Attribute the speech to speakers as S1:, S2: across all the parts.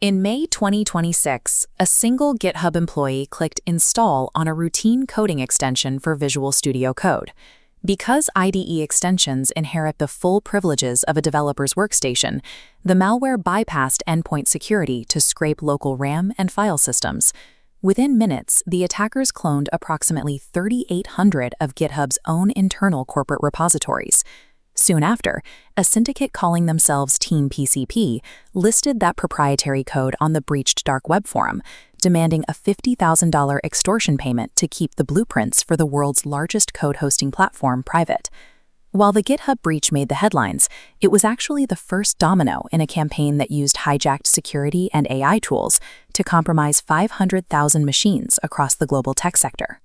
S1: In May 2026, a single GitHub employee clicked Install on a routine coding extension for Visual Studio Code. Because IDE extensions inherit the full privileges of a developer's workstation, the malware bypassed endpoint security to scrape local RAM and file systems. Within minutes, the attackers cloned approximately 3,800 of GitHub's own internal corporate repositories. Soon after, a syndicate calling themselves TeamPCP listed that proprietary code on the breached dark web forum, demanding a $50,000 extortion payment to keep the blueprints for the world's largest code hosting platform private. While the GitHub breach made the headlines, it was actually the first domino in a campaign that used hijacked security and AI tools to compromise 500,000 machines across the global tech sector.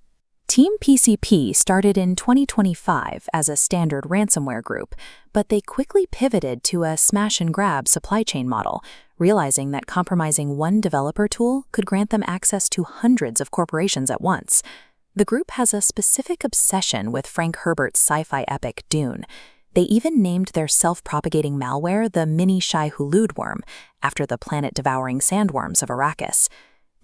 S1: TeamPCP started in 2025 as a standard ransomware group, but they quickly pivoted to a smash-and-grab supply chain model, realizing that compromising one developer tool could grant them access to hundreds of corporations at once. The group has a specific obsession with Frank Herbert's sci-fi epic Dune. They even named their self-propagating malware the mini Shai-Hulud worm, after the planet-devouring sandworms of Arrakis.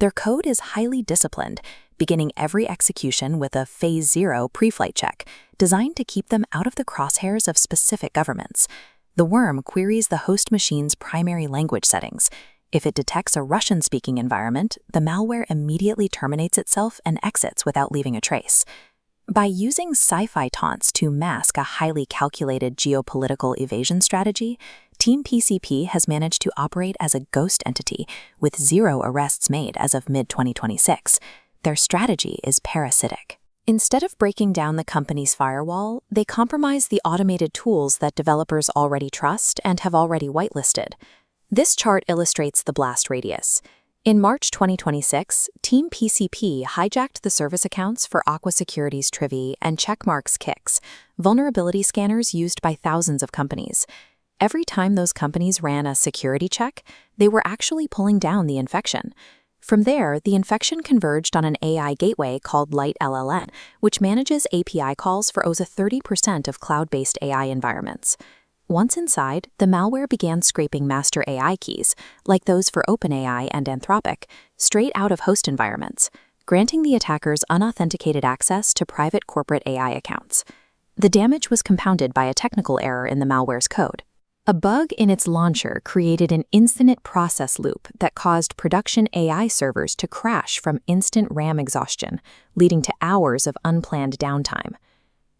S1: Their code is highly disciplined, beginning every execution with a Phase 0 pre-flight check, designed to keep them out of the crosshairs of specific governments. The worm queries the host machine's primary language settings. If it detects a Russian-speaking environment, the malware immediately terminates itself and exits without leaving a trace. By using sci-fi taunts to mask a highly calculated geopolitical evasion strategy, TeamPCP has managed to operate as a ghost entity with 0 arrests made as of mid-2026. Their strategy is parasitic. Instead of breaking down the company's firewall, they compromise the automated tools that developers already trust and have already whitelisted. This chart illustrates the blast radius. In March 2026, TeamPCP hijacked the service accounts for Aqua Security's Trivi and Checkmark's Kicks, vulnerability scanners used by thousands of companies. Every time those companies ran a security check, they were actually pulling down the infection. From there, the infection converged on an AI gateway called LiteLLM, which manages API calls for over 30% of cloud-based AI environments. Once inside, the malware began scraping master AI keys, like those for OpenAI and Anthropic, straight out of host environments, granting the attackers unauthenticated access to private corporate AI accounts. The damage was compounded by a technical error in the malware's code. A bug in its launcher created an infinite process loop that caused production AI servers to crash from instant RAM exhaustion, leading to hours of unplanned downtime.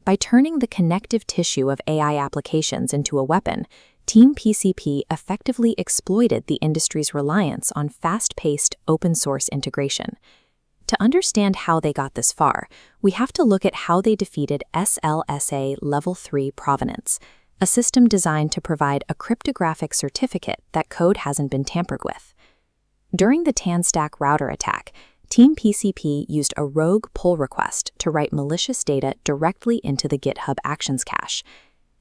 S1: By turning the connective tissue of AI applications into a weapon, TeamPCP effectively exploited the industry's reliance on fast-paced open-source integration. To understand how they got this far, we have to look at how they defeated SLSA Level 3 provenance, a system designed to provide a cryptographic certificate that code hasn't been tampered with. During the TanStack router attack, TeamPCP used a rogue pull request to write malicious data directly into the GitHub Actions cache.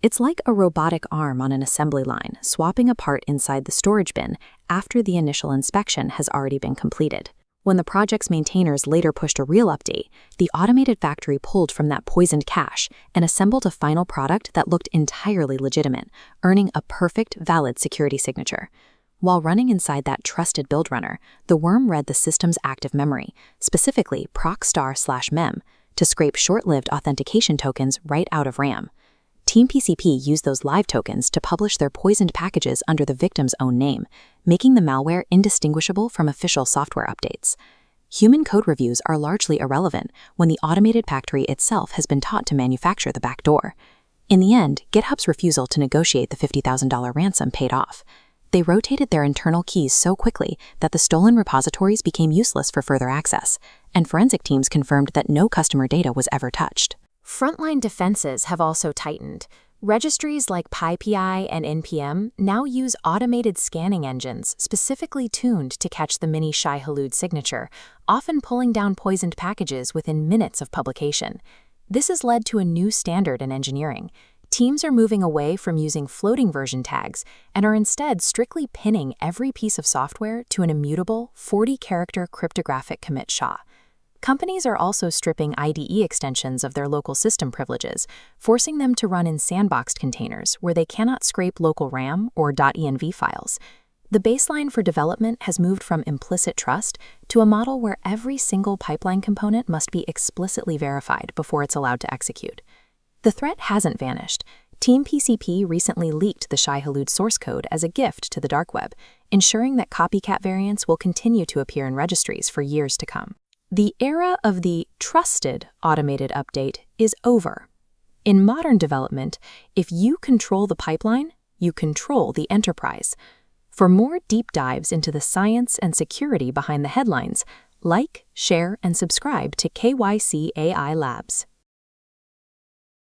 S1: It's like a robotic arm on an assembly line, swapping a part inside the storage bin after the initial inspection has already been completed. When the project's maintainers later pushed a real update, the automated factory pulled from that poisoned cache and assembled a final product that looked entirely legitimate, earning a perfect, valid security signature. While running inside that trusted build runner, the worm read the system's active memory, specifically proc*/mem, to scrape short-lived authentication tokens right out of RAM. TeamPCP used those live tokens to publish their poisoned packages under the victim's own name, making the malware indistinguishable from official software updates. Human code reviews are largely irrelevant when the automated factory itself has been taught to manufacture the backdoor. In the end, GitHub's refusal to negotiate the $50,000 ransom paid off. They rotated their internal keys so quickly that the stolen repositories became useless for further access, and forensic teams confirmed that no customer data was ever touched. Frontline defenses have also tightened. Registries like PyPI and NPM now use automated scanning engines specifically tuned to catch the mini Shai-Hulud signature, often pulling down poisoned packages within minutes of publication. This has led to a new standard in engineering. Teams are moving away from using floating version tags and are instead strictly pinning every piece of software to an immutable 40-character cryptographic commit SHA. Companies are also stripping IDE extensions of their local system privileges, forcing them to run in sandboxed containers where they cannot scrape local RAM or .env files. The baseline for development has moved from implicit trust to a model where every single pipeline component must be explicitly verified before it's allowed to execute. The threat hasn't vanished. TeamPCP recently leaked the Shai-Hulud source code as a gift to the dark web, ensuring that copycat variants will continue to appear in registries for years to come. The era of the trusted automated update is over. In modern development, if you control the pipeline, you control the enterprise. For more deep dives into the science and security behind the headlines, like, share, and subscribe to KYC AI Labs.